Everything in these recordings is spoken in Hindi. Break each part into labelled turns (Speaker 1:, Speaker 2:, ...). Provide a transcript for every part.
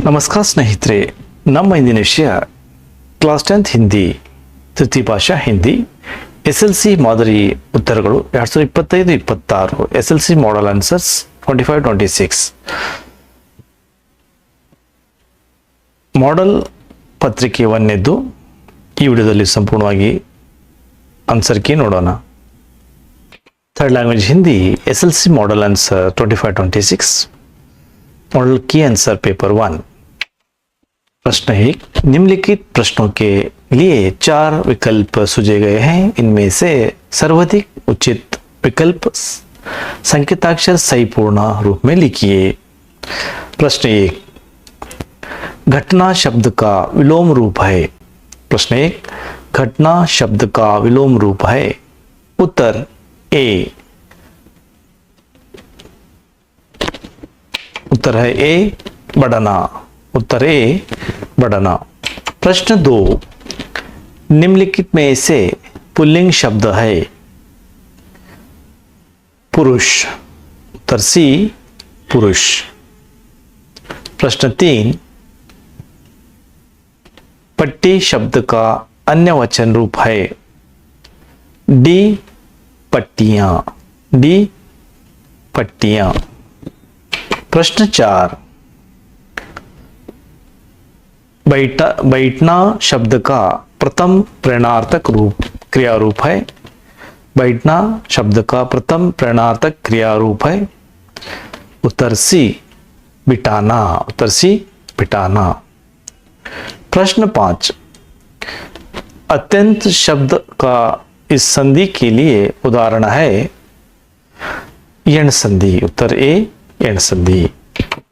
Speaker 1: ನಮಸ್ಕಾರ ಸ್ನೇಹಿತರೆ, ನಮ್ಮ ಇಂದಿನ ವಿಷಯ ಕ್ಲಾಸ್ 10th ಹಿಂದಿ ತೃತೀಯ ಭಾಷಾ ಹಿಂದಿ SLC ಮಾದರಿ ಉತ್ತರಗಳು 2025-26 SLC ಮಾಡೆಲ್ ಆನ್ಸರ್ಸ್ 25-26 ಮಾಡೆಲ್ ಪತ್ರಿಕೆ 1ನೇದು ಈ ವಿಡಿಯೋದಲ್ಲಿ ಸಂಪೂರ್ಣವಾಗಿ ಆನ್ಸರ್ ಕೀ ನೋಡೋಣ. Third language Hindi SLC model answer 25-26 model की आंसर पेपर 1. प्रश्न 1. निम्नलिखित प्रश्नों के लिए 4 विकल्प सुझे गए हैं. इनमें से सर्वाधिक उचित विकल्प संकेताक्षर सही पूर्ण रूप में लिखिए. प्रश्न 1. घटना शब्द का विलोम रूप है. प्रश्न 1. घटना शब्द का विलोम रूप है. उत्तर ए. उत्तर है ए बढ़ना. उत्तर ए बढ़ना. प्रश्न 2. निम्नलिखित में से पुल्लिंग शब्द है. पुरुष. उत्तर सी पुरुष. प्रश्न 3. पट्टी शब्द का अन्य वचन रूप है. डी पट्टियां. डी पट्टियां. प्रश्न 4. बैठना शब्द का प्रथम प्रेरणार्थक रूप क्रिया रूप है. बैठना शब्द का प्रथम प्रेरणार्थक क्रिया रूप है. उत्तर सी बिठाना. उत्तर सी बिठाना. प्रश्न 5. अत्यंत शब्द का इस संधि के लिए उदाहरण है. यण संधि. उत्तर ए यण संधि.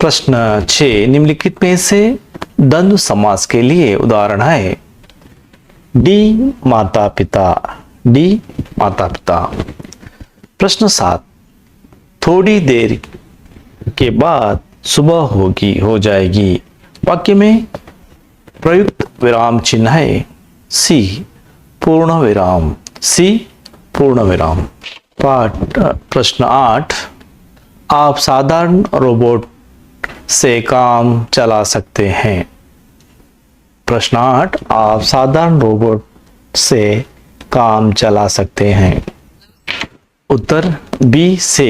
Speaker 1: प्रश्न 6. निम्नलिखित में से द्वंद्व समास के लिए उदाहरण है. डी माता पिता. डी माता पिता. प्रश्न 7. थोड़ी देर के बाद सुबह हो जाएगी. वाक्य में प्रयुक्त विराम चिन्ह है. सी पूर्ण विराम. सी पूर्ण विराम. प्रश्न 8. आप साधारण रोबोट से काम चला सकते हैं. प्रश्न 8. आप साधारण रोबोट से काम चला सकते हैं. उत्तर बी से.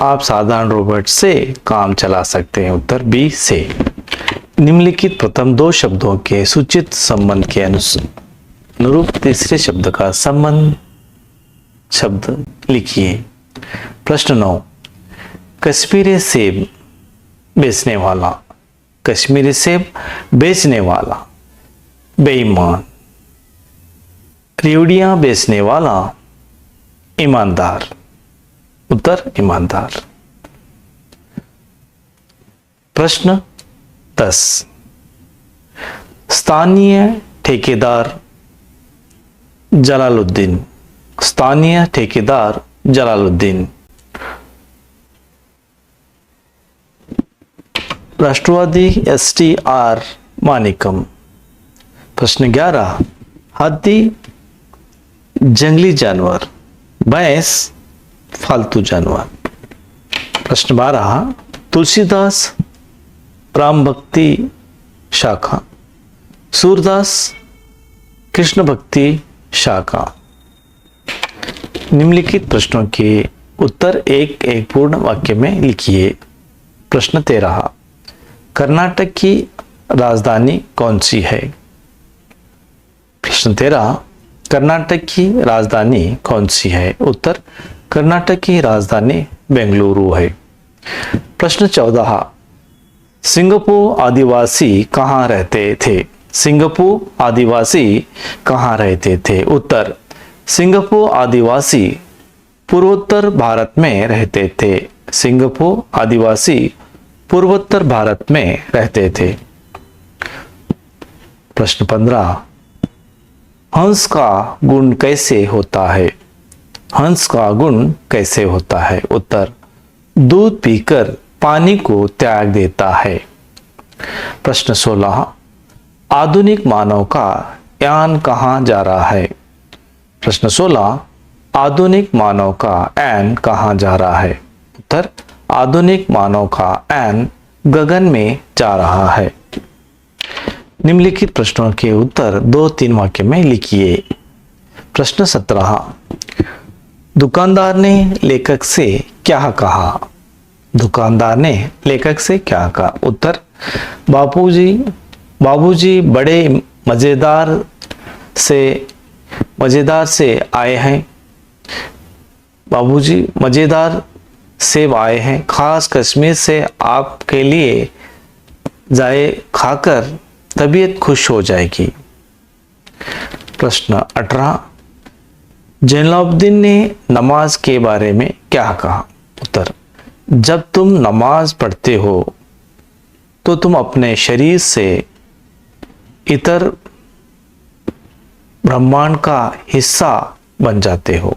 Speaker 1: आप साधारण रोबोट से काम चला सकते हैं. उत्तर बी से. निम्नलिखित प्रथम 2 शब्दों के सूचित संबंध के अनुरूप तीसरे शब्द का संबंध शब्द लिखिए. प्रश्न 9. कश्मीरी सेब बेचने वाला. कश्मीरी सेब बेचने वाला बेईमान. रेवड़ियां बेचने वाला ईमानदार. उत्तर ईमानदार. प्रश्न 10. स्थानीय ठेकेदार जलालुद्दीन. स्थानीय ठेकेदार जलालुद्दीन. राष्ट्रवादी STR मानिकम. प्रश्न 11. हाथी जंगली जानवर. भैंस फालतू जानवर. प्रश्न 12. तुलसीदास राम भक्ति शाखा. सूरदास कृष्ण भक्ति शाखा. निम्नलिखित प्रश्नों के उत्तर एक पूर्ण वाक्य में लिखिए. प्रश्न 13. कर्नाटक की राजधानी कौन सी है. प्रश्न 13. कर्नाटक की राजधानी कौन सी है. उत्तर कर्नाटक की राजधानी बेंगलुरु है. प्रश्न 14. सिंगापुर आदिवासी कहाँ रहते थे. सिंगापुर आदिवासी कहाँ रहते थे. उत्तर सिंगापुर आदिवासी पूर्वोत्तर भारत में रहते थे. सिंगापुर आदिवासी पूर्वोत्तर भारत में रहते थे. प्रश्न 15. हंस का गुण कैसे होता है. हंस का गुण कैसे होता है. उत्तर दूध पीकर पानी को त्याग देता है. प्रश्न 16. आधुनिक मानव का यान कहाँ जा रहा है. प्रश्न 16. आधुनिक मानव का यान कहाँ जा रहा है. उत्तर आधुनिक मानव का यान गगन में जा रहा है। निम्नलिखित प्रश्नों के उत्तर 2-3 वाक्य में लिखिए। प्रश्न 17, दुकानदार ने लेखक से क्या कहा? दुकानदार ने लेखक से क्या कहा? उत्तर, बाबूजी बड़े मजेदार से आए हैं। बाबूजी मजेदार सेब आए हैं, खास कश्मीर से आपके लिए जाए खाकर तबीयत खुश हो जाएगी। प्रश्न 18, जैनुलाब्दीन ने नमाज के बारे में क्या कहा? उत्तर, जब तुम नमाज पढ़ते हो तो तुम अपने शरीर से इतर ब्रह्मांड का हिस्सा बन जाते हो,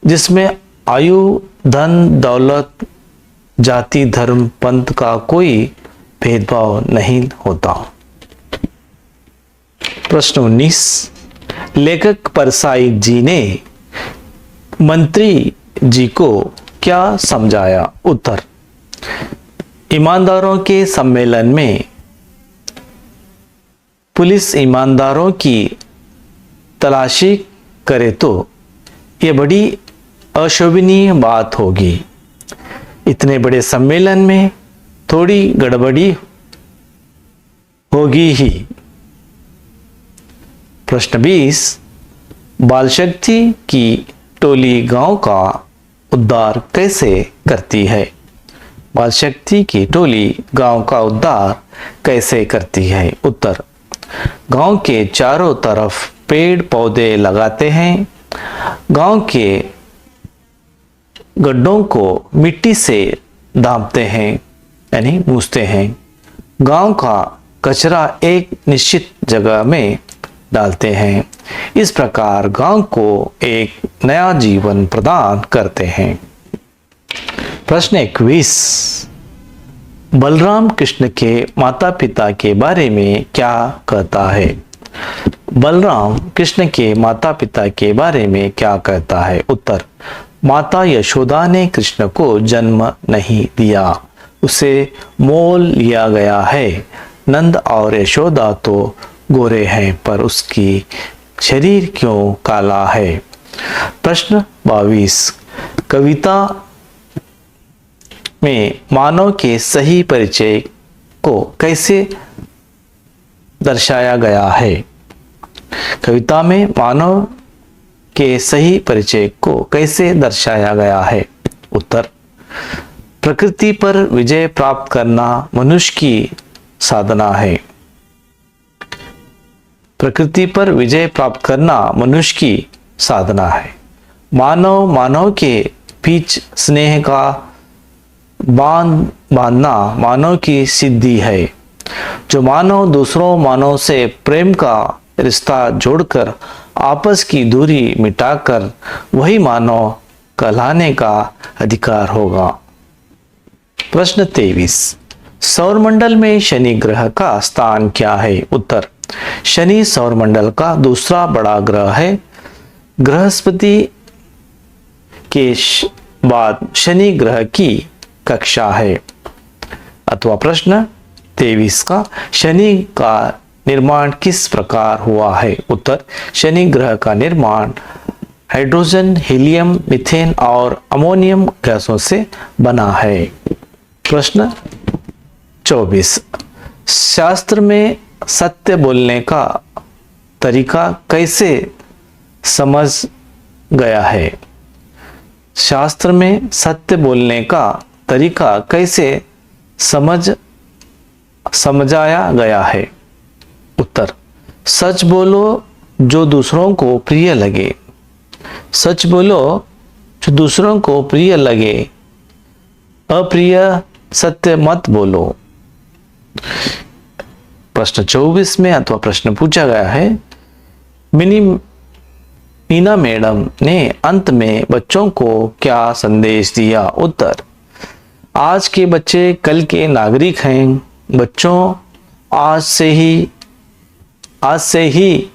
Speaker 1: जिसमें आयु, धन, दौलत, जाति, धर्म, पंथ का कोई भेदभाव नहीं होता। प्रश्न 19, लेखक परसाई जी ने मंत्री जी को क्या समझाया? उत्तर, ईमानदारों के सम्मेलन में पुलिस ईमानदारों की तलाशी करे तो यह बड़ी अशोभनीय बात होगी। इतने बड़े सम्मेलन में थोड़ी गड़बड़ी होगी ही। प्रश्न 20, बाल शक्ति की टोली गांव का उद्धार कैसे करती है? बाल शक्ति की टोली गांव का उद्धार कैसे करती है? उत्तर, गांव के चारों तरफ पेड़ पौधे लगाते हैं, गांव के गड्ढों को मिट्टी से दांपते हैं यानी मूसते हैं, गांव का कचरा एक निश्चित जगह में डालते हैं। इस प्रकार गांव को एक नया जीवन प्रदान करते हैं। प्रश्न 21, बलराम कृष्ण के माता पिता के बारे में क्या कहता है? बलराम कृष्ण के माता पिता के बारे में क्या कहता है? उत्तर, माता यशोदा ने कृष्ण को जन्म नहीं दिया, उसे मोल लिया गया है। नंद और यशोदा तो गोरे हैं, पर उसकी शरीर क्यों काला है? प्रश्न 22, कविता में मानव के सही परिचय को कैसे दर्शाया गया है? कविता में मानव के सही परिचय को कैसे दर्शाया गया है? उत्तर, प्रकृति पर विजय प्राप्त करना मनुष्य की साधना है। प्रकृति पर विजय प्राप्त करना मनुष्य की साधना है। मानव के बीच स्नेह का बांधना मानव की सिद्धि है। जो मानव दूसरों मानव से प्रेम का रिश्ता जोड़कर आपस की दूरी मिटाकर वही मानव कहलाने का अधिकार होगा। प्रश्न 23, सौरमंडल में शनि ग्रह का स्थान क्या है? उत्तर, शनि सौरमंडल का दूसरा बड़ा ग्रह है। बृहस्पति के बाद शनि ग्रह की कक्षा है। अथवा प्रश्न 23 का शनि का निर्माण किस प्रकार हुआ है? उत्तर, शनि ग्रह का निर्माण हाइड्रोजन, हीलियम, मीथेन और अमोनियम गैसों से बना है। प्रश्न 24, शास्त्र में सत्य बोलने का तरीका कैसे समझ गया है? शास्त्र में सत्य बोलने का तरीका कैसे समझाया गया है? उत्तर, सच बोलो जो दूसरों को प्रिय लगे। सच बोलो जो दूसरों को प्रिय लगे, अप्रिय सत्य मत बोलो। प्रश्न 24 में अथवा प्रश्न पूछा गया है, मीना मैडम ने अंत में बच्चों को क्या संदेश दिया? उत्तर, आज के बच्चे कल के नागरिक हैं। बच्चों, आज से ही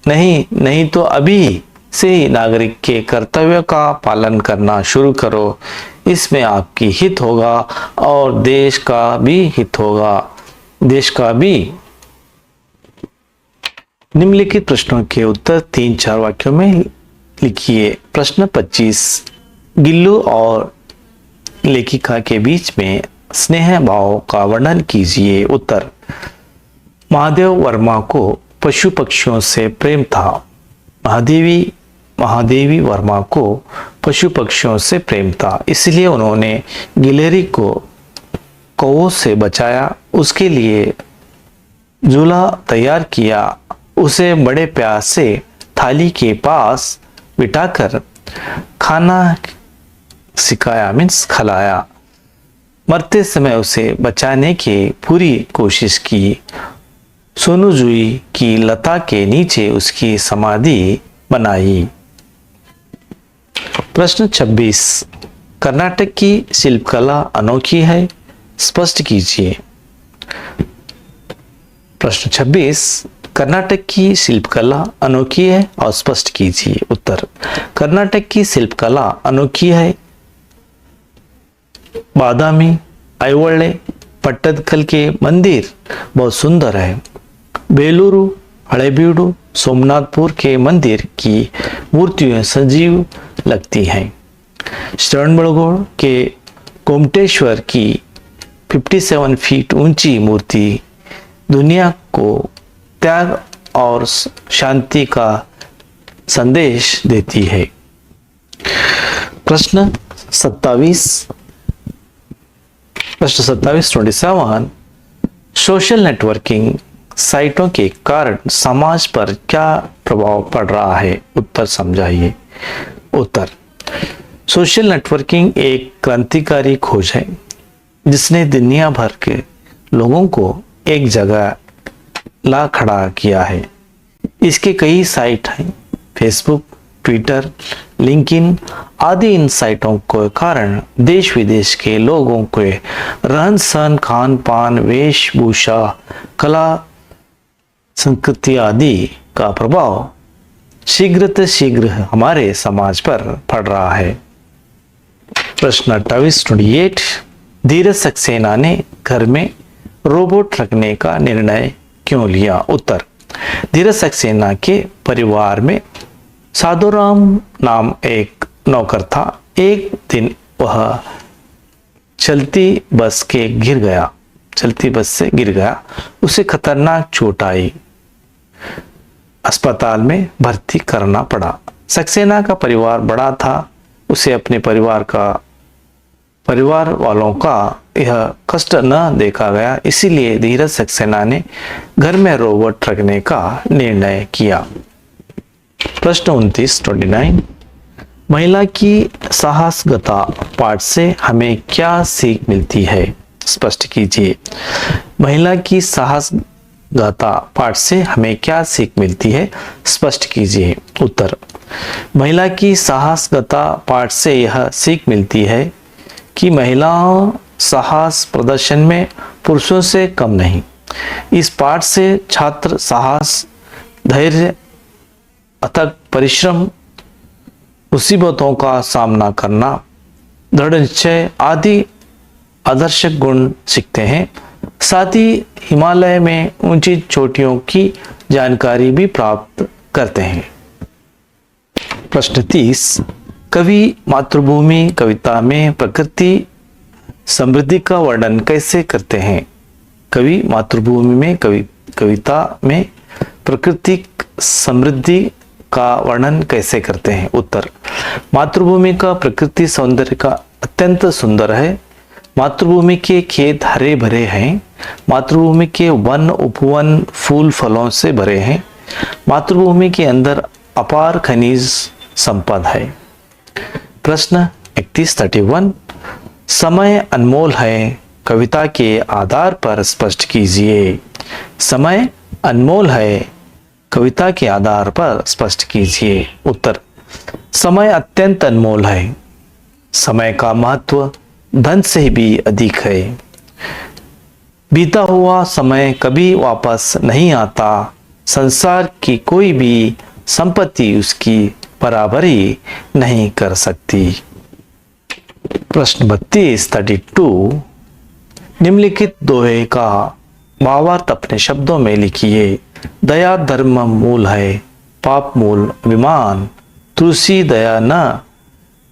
Speaker 1: नहीं तो अभी से ही नागरिक के कर्तव्य का पालन करना शुरू करो। इसमें आपकी हित होगा और देश का भी हित होगा, देश का भी। निम्नलिखित प्रश्नों के उत्तर 3-4 वाक्यों में लिखिए। प्रश्न 25, गिल्लू और लेखिका के बीच में स्नेह भाव का वर्णन कीजिए। उत्तर, महादेव वर्मा को पशु पक्षियों से प्रेम था। महादेवी वर्मा को पशु पक्षियों से प्रेम था, इसलिए उन्होंने गिलहरी को कौवों से बचाया, उसके लिए झूला तैयार किया, उसे बड़े प्यार से थाली के पास बिठाकर खाना सिखाया, मीन्स खिलाया। मरते समय उसे बचाने की पूरी कोशिश की। सोनूजुई की लता के नीचे उसकी समाधि बनाई। प्रश्न 26, कर्नाटक की शिल्पकला अनोखी है, स्पष्ट कीजिए। प्रश्न 26, कर्नाटक की शिल्पकला अनोखी है और स्पष्ट कीजिए। उत्तर, कर्नाटक की शिल्पकला अनोखी है। बादामी, ऐहोळे, पट्टदकल के मंदिर बहुत सुंदर है। बेलूरू, हड़ेबीडू, सोमनाथपुर के मंदिर की मूर्तियां सजीव लगती हैं। श्रवणबेळगोळ के गोमटेश्वर की 57 फीट ऊंची मूर्ति दुनिया को त्याग और शांति का संदेश देती है। प्रश्न 27 27, सोशल नेटवर्किंग साइटों के कारण समाज पर क्या प्रभाव पड़ रहा है, उत्तर समझाइए। उत्तर, सोशल नेटवर्किंग एक क्रांतिकारी खोज है जिसने दुनिया भर के लोगों को एक जगह ला खड़ा किया है। इसके कई साइट हैं, फेसबुक, ट्विटर, लिंक्डइन आदि। इन साइटों के कारण देश विदेश के लोगों के रहन सहन, खान पान, वेशभूषा, कला, संस्कृति आदि का प्रभाव शीघ्र शीघ्र हमारे समाज पर पड़ रहा है। प्रश्न 28, धीरज सक्सेना ने घर में रोबोट रखने का निर्णय क्यों लिया। उत्तर, धीरज सक्सेना के परिवार में साधुराम नाम एक नौकर था। एक दिन वह चलती बस से गिर गया। उसे खतरनाक चोट आई, अस्पताल में भर्ती करना पड़ा। सक्सेना का परिवार बड़ा था, उसे अपने परिवार वालों का यह कष्ट न देखा गया, इसीलिए धीरज सक्सेना ने घर में रोबोट रखने का निर्णय किया। प्रश्न 29, महिला की साहसिकता पाठ से हमें क्या सीख मिलती है, स्पष्ट कीजिए। महिला की साहसिकता पाठ से हमें क्या सीख मिलती है, स्पष्ट कीजिए। उत्तर, महिला की साहसिकता पाठ से यह सीख मिलती है कि महिलाओं साहस प्रदर्शन में पुरुषों से कम नहीं। इस पाठ से छात्र साहस, धैर्य, अथक परिश्रम, मुसीबतों का सामना करना, दृढ़ निश्चय आदि आदर्श गुण सीखते हैं। साथ ही हिमालय में ऊंची चोटियों की जानकारी भी प्राप्त करते हैं। प्रश्न 30, कवि मातृभूमि कविता में प्रकृति समृद्धि का वर्णन कैसे करते हैं। कवि मातृभूमि में कविता में प्रकृति समृद्धि का वर्णन कैसे करते हैं। उत्तर, मातृभूमि का प्रकृति सौंदर्य का अत्यंत सुंदर है। मातृभूमि के खेत हरे भरे हैं। मातृभूमि के वन उपवन फूल फलों से भरे हैं। मातृभूमि के अंदर अपार खनिज संपद है। प्रश्न 31, समय अनमोल है, कविता के आधार पर स्पष्ट कीजिए। समय अनमोल है, कविता के आधार पर स्पष्ट कीजिए। उत्तर, समय अत्यंत अनमोल है। समय का महत्व धन से भी अधिक है। बीता हुआ समय कभी वापस नहीं आता। संसार की कोई भी संपत्ति उसकी बराबरी नहीं कर सकती। प्रश्न 32 निम्नलिखित दोहे का भावार्थ अपने शब्दों में लिखिए। दया धर्म मूल है, पाप मूल अभिमान, तुलसी दया न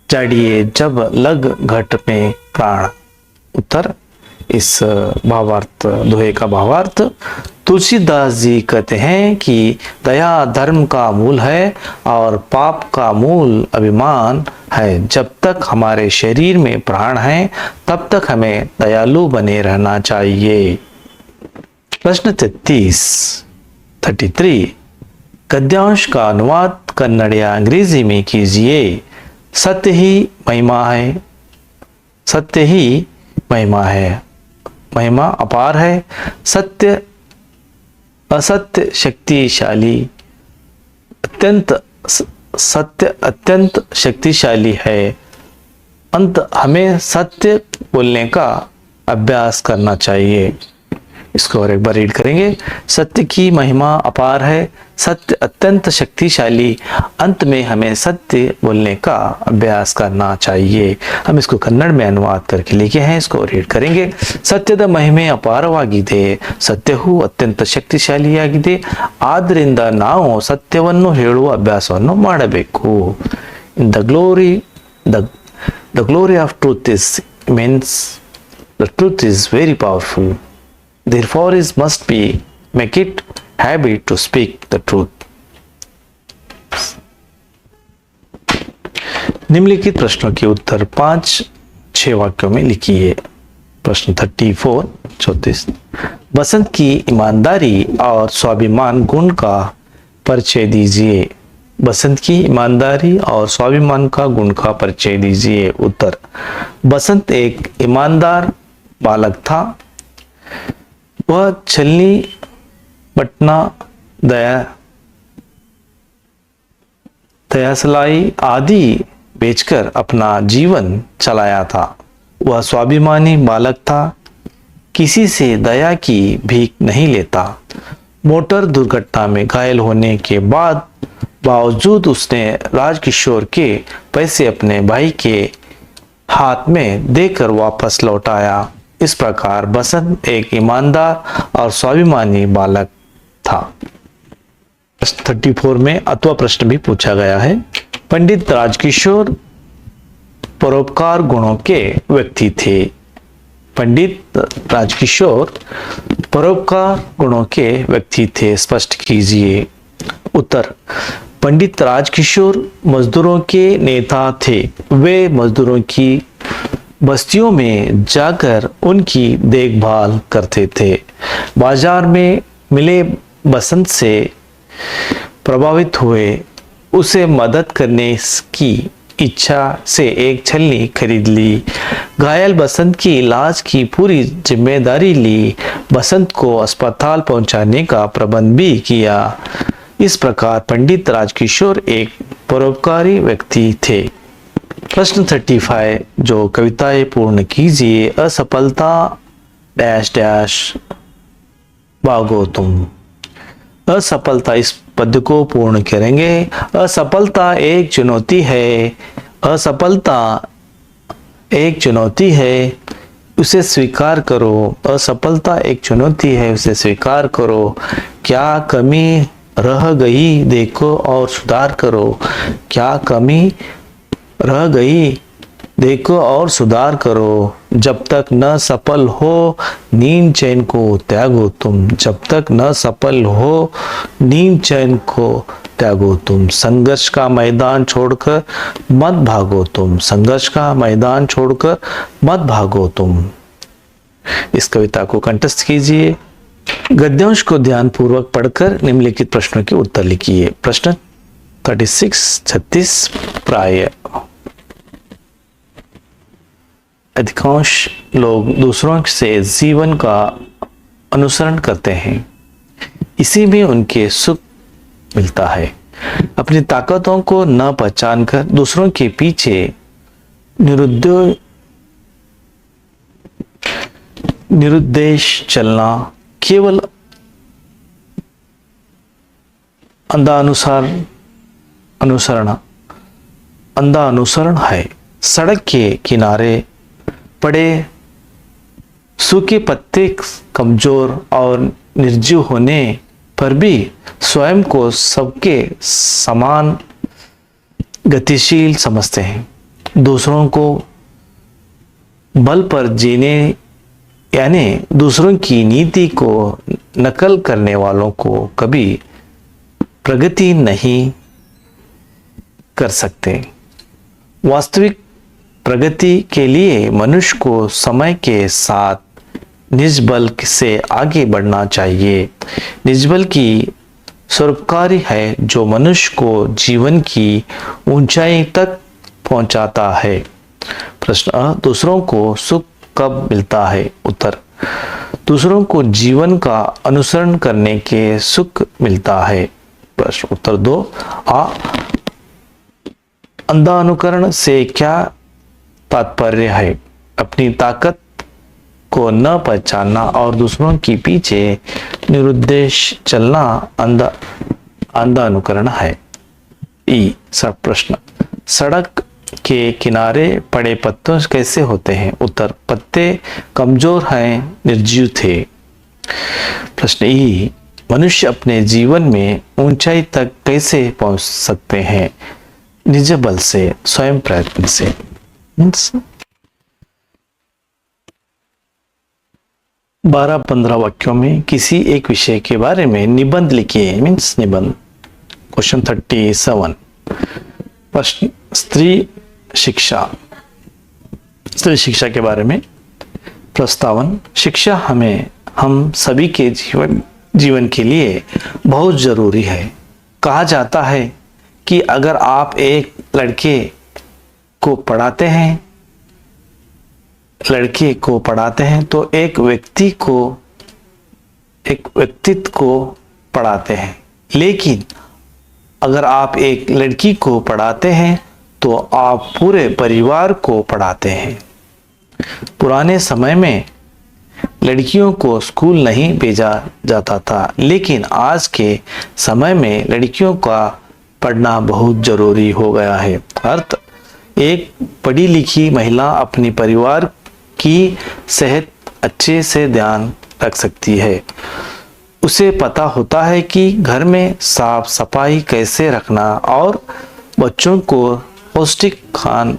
Speaker 1: जाड़िए जब लग घट में प्राण। उत्तर, इस भावार्थ दोहे का भावार्थ, तुलसीदास जी कहते हैं कि दया धर्म का मूल है और पाप का मूल अभिमान है। जब तक हमारे शरीर में प्राण है तब तक हमें दयालु बने रहना चाहिए। प्रश्न 33 गद्यांश का अनुवाद कन्नड़ या अंग्रेजी में कीजिए। सत्य ही महिमा है, सत्य ही महिमा है, महिमा अपार है। सत्य असत्य शक्तिशाली, अत्यंत सत्य अत्यंत शक्तिशाली है। अंत हमें सत्य बोलने का अभ्यास करना चाहिए। इसको और एक बार रीड करेंगे। सत्य की महिमा अपार है, सत्य अत्यंत शक्तिशाली, अंत में हमें सत्य बोलने का अभ्यास करना चाहिए। हम इसको कन्नड़ में अनुवाद करके लिखे हैं, इसको रीड करेंगे। सत्यದ ಮಹಿಮೆ ಅಪಾರವಾಗಿದೆ, ಸತ್ಯವು ಅತ್ಯಂತ ಶಕ್ತಿಶಾಲಿಯಾಗಿದೆ, ಆದ್ದರಿಂದ ನಾವು ಸತ್ಯವನ್ನು ಹೇಳುವ ಅಭ್ಯಾಸವನ್ನು ಮಾಡಬೇಕು. The glory of truth is immense. The truth is very powerful. Therefore, it must be make it habit to speak the truth. निम्नलिखित प्रश्नों के उत्तर 5-6 वाक्यों में लिखिए। प्रश्न 34 बसंत की ईमानदारी और स्वाभिमान गुण का परिचय दीजिए। बसंत की ईमानदारी और स्वाभिमान का गुण का परिचय दीजिए। उत्तर, बसंत एक ईमानदार बालक था। वह छलनी बटना दयासलाई आदि बेचकर अपना जीवन चलाया था। वह स्वाभिमानी बालक था, किसी से दया की भीख नहीं लेता। मोटर दुर्घटना में घायल होने के बावजूद उसने राजकिशोर के पैसे अपने भाई के हाथ में देकर वापस लौटाया। इस प्रकार बसंत एक ईमानदार और स्वाभिमानी बालक था। 34 में अथवा प्रश्न भी पूछा गया है। पंडित राजकिशोर परोपकार गुणों के व्यक्ति थे। पंडित राजकिशोर परोपकार गुणों के व्यक्ति थे, स्पष्ट कीजिए। उत्तर, पंडित राजकिशोर मजदूरों के नेता थे। वे मजदूरों की बस्तियों में जाकर उनकी देखभाल करते थे। बाजार में मिले बसंत से प्रभावित हुए उसे मदद करने की इच्छा से एक छलनी खरीद ली। घायल बसंत की इलाज की पूरी जिम्मेदारी ली। बसंत को अस्पताल पहुंचाने का प्रबंध भी किया। इस प्रकार पंडित राजकिशोर एक परोपकारी व्यक्ति थे। प्रश्न 35 जो कविताएं पूर्ण कीजिए। असफलता डैश डैश भागो तुम। असफलता, इस पद को पूर्ण करेंगे। असफलता एक चुनौती है, असफलता एक चुनौती है, उसे स्वीकार करो। असफलता एक चुनौती है, उसे स्वीकार करो। क्या कमी रह गई देखो और सुधार करो। क्या कमी रह गई देखो और सुधार करो। जब तक न सफल हो नींद चैन को त्यागो तुम। जब तक न सफल हो नींद चैन को त्यागो तुम। संघर्ष का मैदान छोड़कर मत भागो तुम। संघर्ष का मैदान छोड़कर मत भागो तुम। इस कविता को कंठस्थ कीजिए। गद्यांश को ध्यानपूर्वक पढ़कर निम्नलिखित प्रश्नों के उत्तर लिखिए। प्रश्न 36 प्राय अधिकांश लोग दूसरों से जीवन का अनुसरण करते हैं, इसी में उनके सुख मिलता है। अपनी ताकतों को न पहचानकर दूसरों के पीछे निरुद्देश चलना केवल अंधा अनुसरण है। सड़क के किनारे पड़े सूखे पत्ते कमजोर और निर्जीव होने पर भी स्वयं को सबके समान गतिशील समझते हैं। दूसरों को बल पर जीने यानी दूसरों की नीति को नकल करने वालों को कभी प्रगति नहीं कर सकते। वास्तविक प्रगति के लिए मनुष्य को समय के साथ निज बल से आगे बढ़ना चाहिए। निज बल की स्वरूपकारी है जो मनुष्य को जीवन की ऊंचाई तक पहुंचाता है। प्रश्न अ, दूसरों को सुख कब मिलता है? उत्तर, दूसरों को जीवन का अनुसरण करने के सुख मिलता है। प्रश्न उत्तर 2 आ, अंधा अनुकरण से क्या तात्पर्य है? अपनी ताकत को न पहचानना और दूसरों के पीछे निरुद्देश चलना अंधा अनुकरण है। ई सब प्रश्न, सड़क के किनारे पड़े पत्तों कैसे होते हैं? उत्तर, पत्ते कमजोर हैं, निर्जीव थे। प्रश्न ई, मनुष्य अपने जीवन में ऊंचाई तक कैसे पहुंच सकते हैं? निज बल से, स्वयं प्रयत्न से। 12-15 वाक्यों में किसी एक विषय के बारे में निबंध लिखिए। मीन्स निबंध। क्वेश्चन 37, प्रश्न, स्त्री शिक्षा के बारे में प्रस्तावन। शिक्षा हम सभी के जीवन के लिए बहुत जरूरी है। कहा जाता है कि अगर आप एक लड़के को पढ़ाते हैं तो एक व्यक्तित्व को पढ़ाते हैं, लेकिन अगर आप एक लड़की को पढ़ाते हैं तो आप पूरे परिवार को पढ़ाते हैं। पुराने समय में लड़कियों को स्कूल नहीं भेजा जाता था, लेकिन आज के समय में लड़कियों का पढ़ना बहुत जरूरी हो गया है। अर्थ, एक पढ़ी लिखी महिला अपनी परिवार की सेहत अच्छे से ध्यान रख सकती है। उसे पता होता है कि घर में साफ सफाई कैसे रखना और बच्चों को पौष्टिक खान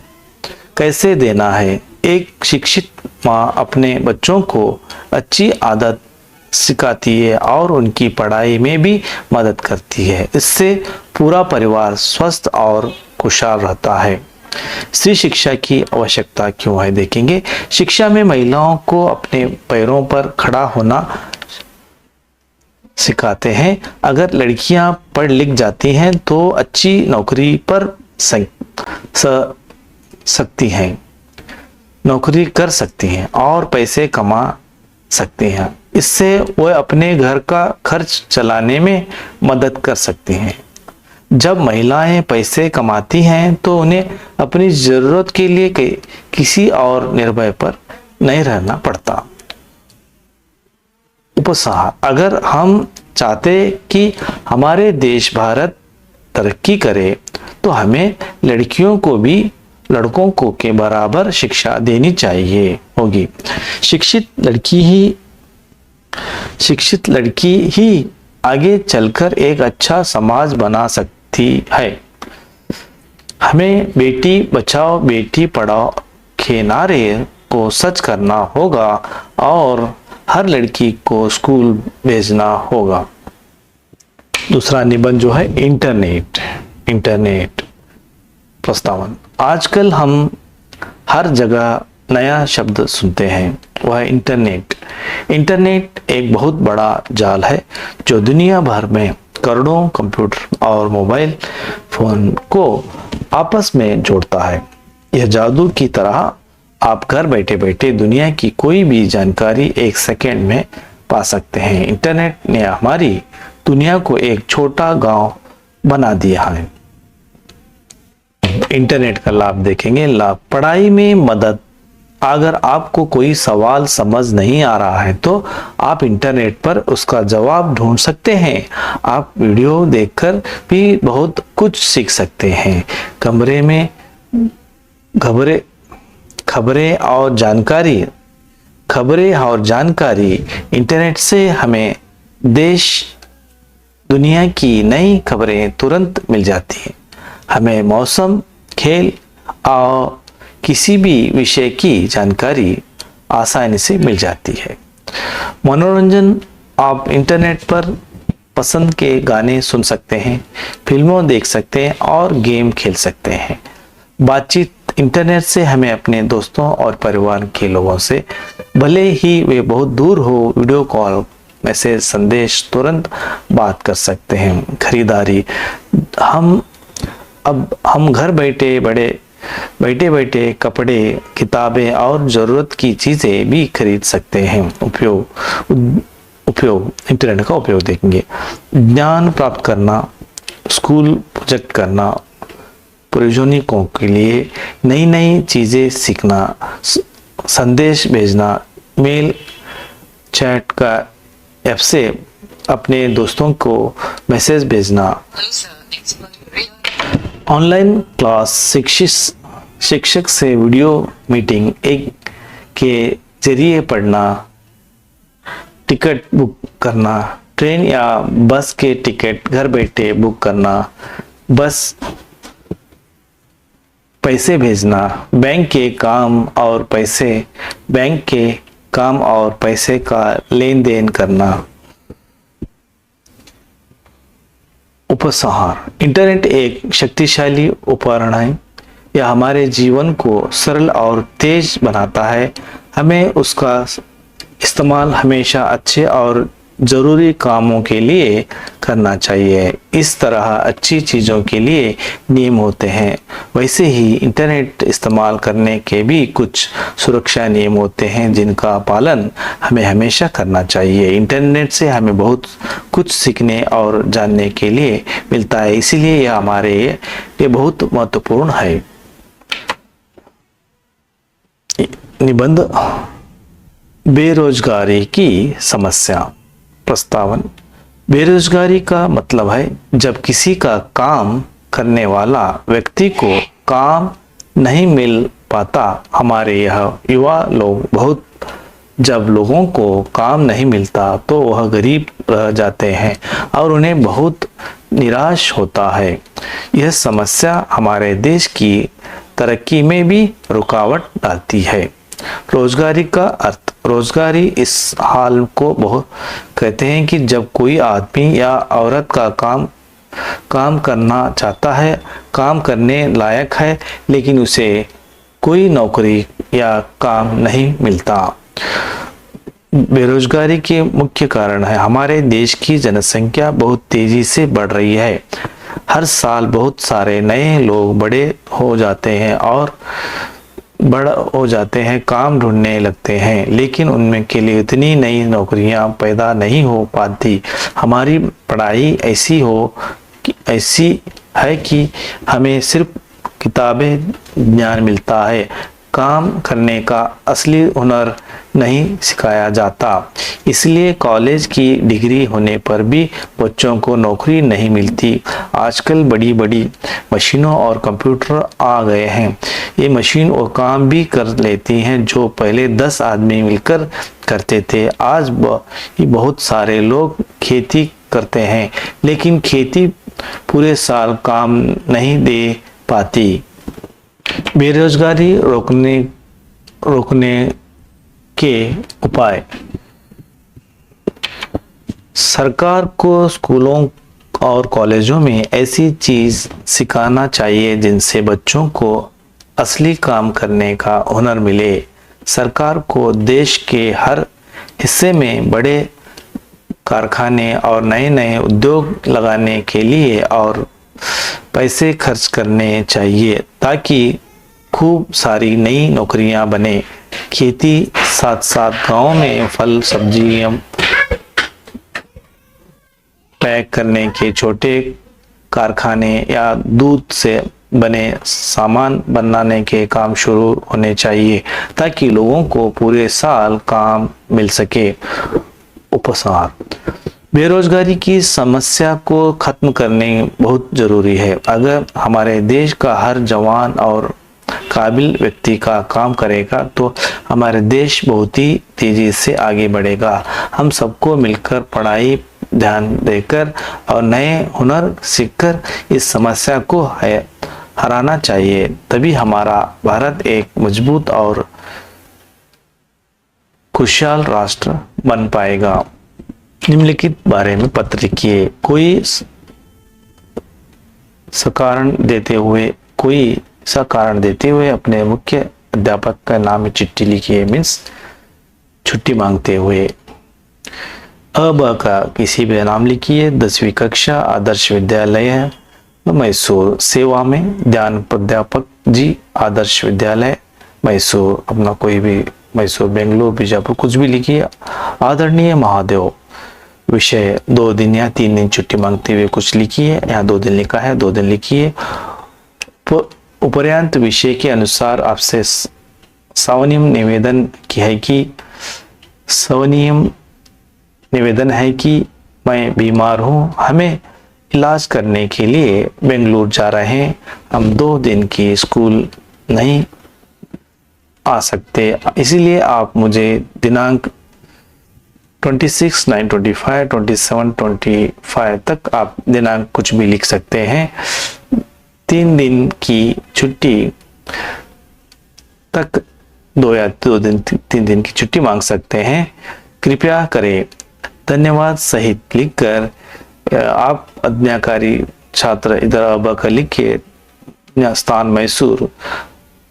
Speaker 1: कैसे देना है। एक शिक्षित माँ अपने बच्चों को अच्छी आदत सिखाती है और उनकी पढ़ाई में भी मदद करती है। इससे पूरा परिवार स्वस्थ और खुशहाल रहता है। स्त्री शिक्षा की आवश्यकता क्यों है, देखेंगे। शिक्षा में महिलाओं को अपने पैरों पर खड़ा होना सिखाते हैं। अगर लड़कियां पढ़ लिख जाती हैं तो अच्छी नौकरी पर नौकरी कर सकती हैं और पैसे कमा सकती हैं। इससे वह अपने घर का खर्च चलाने में मदद कर सकती हैं। जब महिलाएं पैसे कमाती हैं तो उन्हें अपनी जरूरत के लिए किसी और निर्भर पर नहीं रहना पड़ता। उपसार, अगर हम चाहते कि हमारे देश भारत तरक्की करे तो हमें लड़कियों को भी लड़कों को के बराबर शिक्षा देनी चाहिए होगी। शिक्षित लड़की ही आगे चलकर एक अच्छा समाज बना सकती है। हमें बेटी बचाओ बेटी पढ़ाओ के नारे को सच करना होगा और हर लड़की को स्कूल भेजना होगा। दूसरा निबंध जो है इंटरनेट प्रस्तावन। आजकल हम हर जगह नया शब्द सुनते हैं, वह इंटरनेट एक बहुत बड़ा जाल है जो दुनिया भर में करोड़ों कंप्यूटर और मोबाइल फोन को आपस में जोड़ता है। यह जादू की तरह आप घर बैठे बैठे दुनिया की कोई भी जानकारी एक सेकंड में पा सकते हैं। इंटरनेट ने हमारी दुनिया को एक छोटा गांव बना दिया है। इंटरनेट का लाभ देखेंगे। लाभ, पढ़ाई में मदद। अगर आपको कोई सवाल समझ नहीं आ रहा है तो आप इंटरनेट पर उसका जवाब ढूंढ सकते हैं। आप वीडियो देखकर भी बहुत कुछ सीख सकते हैं। कमरे में खबरें खबरें और जानकारी इंटरनेट से हमें देश दुनिया की नई खबरें तुरंत मिल जाती हैं। हमें मौसम, खेल और किसी भी विषय की जानकारी आसानी से मिल जाती है। मनोरंजन, आप इंटरनेट पर पसंद के गाने सुन सकते हैं, फिल्मों देख सकते हैं और गेम खेल सकते हैं। बातचीत, इंटरनेट से हमें अपने दोस्तों और परिवार के लोगों से, भले ही वे बहुत दूर हो, वीडियो कॉल, मैसेज, संदेश तुरंत बात कर सकते हैं। खरीदारी, हम घर बैठे बैठे कपड़े, किताबें और ज़रूरत की चीज़ें भी खरीद सकते हैं। उपयोग इंटरनेट का उपयोग देखेंगे। ज्ञान प्राप्त करना, स्कूल प्रोजेक्ट करना, परियोजनाओं के लिए नई नई चीज़ें सीखना, संदेश भेजना, मेल, चैट का ऐप से अपने दोस्तों को मैसेज भेजना, ऑनलाइन क्लास, शिक्षक से वीडियो मीटिंग के जरिए पढ़ना, टिकट बुक करना, ट्रेन या बस के टिकट घर बैठे बुक करना, बस पैसे भेजना, बैंक के काम और पैसे का लेन देन करना। उपसंहार, इंटरनेट एक शक्तिशाली उपकरण है। यह हमारे जीवन को सरल और तेज बनाता है। हमें उसका इस्तेमाल हमेशा अच्छे और ज़रूरी कामों के लिए करना चाहिए। इस तरह अच्छी चीज़ों के लिए नियम होते हैं, वैसे ही इंटरनेट इस्तेमाल करने के भी कुछ सुरक्षा नियम होते हैं जिनका पालन हमें हमेशा करना चाहिए। इंटरनेट से हमें बहुत कुछ सीखने और जानने के लिए मिलता है, इसीलिए यह हमारे लिए बहुत महत्वपूर्ण है। निबंध, बेरोजगारी की समस्या। प्रस्तावन, बेरोजगारी का मतलब है जब किसी का काम करने वाला व्यक्ति को काम नहीं मिल पाता। हमारे यह युवा लोग जब लोगों को काम नहीं मिलता तो वह गरीब रह जाते हैं और उन्हें बहुत निराश होता है। यह समस्या हमारे देश की तरक्की में भी रुकावट डालती है। रोजगारी का अर्थ, रोजगारी इस हाल को बहुत कहते हैं कि जब कोई आदमी या औरत का काम करना चाहता है, काम करने लायक है, लेकिन उसे कोई नौकरी या काम नहीं मिलता। बेरोजगारी के मुख्य कारण है हमारे देश की जनसंख्या बहुत तेजी से बढ़ रही है। हर साल बहुत सारे नए लोग बड़े हो जाते हैं, काम ढूंढने लगते हैं, लेकिन उनमें के लिए इतनी नई नौकरियां पैदा नहीं हो पाती। हमारी पढ़ाई ऐसी है कि हमें सिर्फ किताबें ज्ञान मिलता है, काम करने का असली हुनर नहीं सिखाया जाता। इसलिए कॉलेज की डिग्री होने पर भी बच्चों को नौकरी नहीं मिलती। आजकल बड़ी बड़ी मशीनों और कंप्यूटर आ गए हैं, ये मशीन वो काम भी कर लेती हैं जो पहले 10 आदमी मिलकर करते थे। आज बहुत सारे लोग खेती करते हैं, लेकिन खेती पूरे साल काम नहीं दे पाती। बेरोजगारी रोकने के उपाय, सरकार को स्कूलों और कॉलेजों में ऐसी चीज सिखाना चाहिए जिनसे बच्चों को असली काम करने का हुनर मिले। सरकार को देश के हर हिस्से में बड़े कारखाने और नए नए उद्योग लगाने के लिए और पैसे खर्च करने चाहिए ताकि खूब सारी नई नौकरियां बने। खेती साथ साथ गांव में फल सब्जियां पैक करने के छोटे कारखाने या दूध से बने सामान बनाने के काम शुरू होने चाहिए ताकि लोगों को पूरे साल काम मिल सके। उपसंहार, बेरोजगारी की समस्या को खत्म करने बहुत जरूरी है। अगर हमारे देश का हर जवान और काबिल व्यक्ति का काम करेगा तो हमारे देश बहुत ही तेजी से आगे बढ़ेगा। हम सबको मिलकर पढ़ाई ध्यान देकर और नए हुनर सीखकर इस समस्या को हराना चाहिए, तभी हमारा भारत एक मजबूत और खुशहाल राष्ट्र बन पाएगा। निम्नलिखित बारे में पत्र लिखिए। कोई सकारण देते हुए अपने मुख्य अध्यापक का नाम में चिट्ठी लिखिए, मीन्स छुट्टी मांगते हुए। अब का किसी भी नाम लिखिए। 10वीं कक्षा आदर्श विद्यालय मैसूर सेवा में ध्यान प्राध्यापक जी, आदर्श विद्यालय मैसूर, अपना कोई भी मैसूर, बेंगलुरु, बीजापुर कुछ भी लिखिए। आदरणीय महादेव, विषय 2 दिन या 3 दिन छुट्टी मांगते हुए कुछ लिखिए। यहाँ 2 दिन लिखा है, 2 दिन लिखिए। उपरांत विषय के अनुसार आपसे सवनीय निवेदन है कि मैं बीमार हूँ, हमें इलाज करने के लिए बेंगलुरु जा रहे हैं, हम 2 दिन की स्कूल नहीं आ सकते, इसीलिए आप मुझे दिनांक 26/9/25, 27/25 तक आप दिनांक कुछ भी लिख सकते हैं, 3 दिन की छुट्टी तक 3 दिन की छुट्टी मांग सकते हैं, कृपया करें। धन्यवाद सहित लिखकर आप आज्ञाकारी छात्र इधर अब लिखिए। स्थान मैसूर,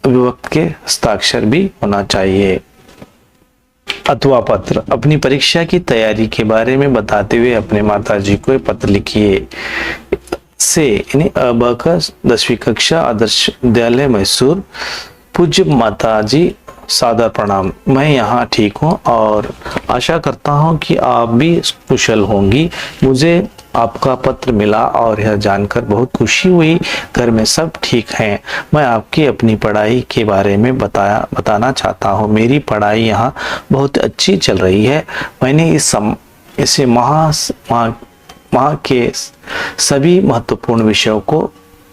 Speaker 1: अभिभावक के हस्ताक्षर भी होना चाहिए। अथवा पत्र, अपनी परीक्षा की तैयारी के बारे में बताते हुए अपने माताजी को पत्र लिखिए। से यानी अब का 10वीं कक्षा आदर्श विद्यालय मैसूर। पूज्य माताजी, सादर प्रणाम, मैं यहाँ ठीक हूँ और आशा करता हूँ कि आप भी कुशल होंगी। मुझे आपका पत्र मिला और यह जानकर बहुत खुशी हुई। घर में सब ठीक हैं। मैं आपकी अपनी पढ़ाई के बारे में बताना चाहता हूँ। मेरी पढ़ाई यहाँ बहुत अच्छी चल रही है। मैंने इसे माह के सभी महत्वपूर्ण विषयों को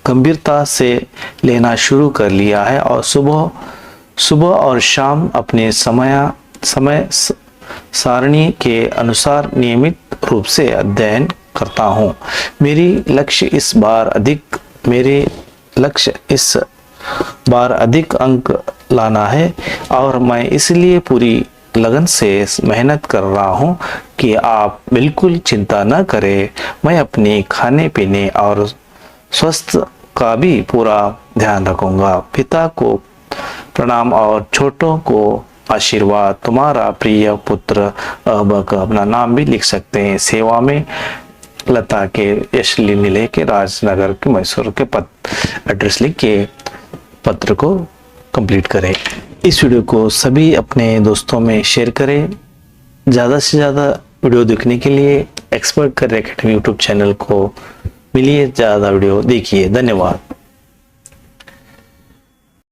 Speaker 1: गंभीरता से लेना शुरू कर लिया है और सुबह और शाम अपने समय सारणी के अनुसार नियमित रूप से अध्ययन करता हूँ। मेरे लक्ष्य इस बार अधिक अंक लाना है और मैं इसलिए पूरी लगन से मेहनत कर रहा हूँ कि आप बिल्कुल चिंता न करें। मैं अपने खाने पीने और स्वास्थ्य का भी पूरा ध्यान रखूंगा। पिता को प्रणाम और छोटों को आशीर्वाद। तुम्हारा प्रिय पुत्र अहबक, अपना नाम भी लिख सकते हैं। सेवा में लता के यशली नीले के राजनगर के मैसूर के एड्रेस लिख के पत्र को कंप्लीट करें। इस वीडियो को सभी अपने दोस्तों में शेयर करें। ज़्यादा से ज़्यादा वीडियो देखने के लिए expert career academy YouTube channel को मिलिए, ज़्यादा वीडियो देखिए। धन्यवाद।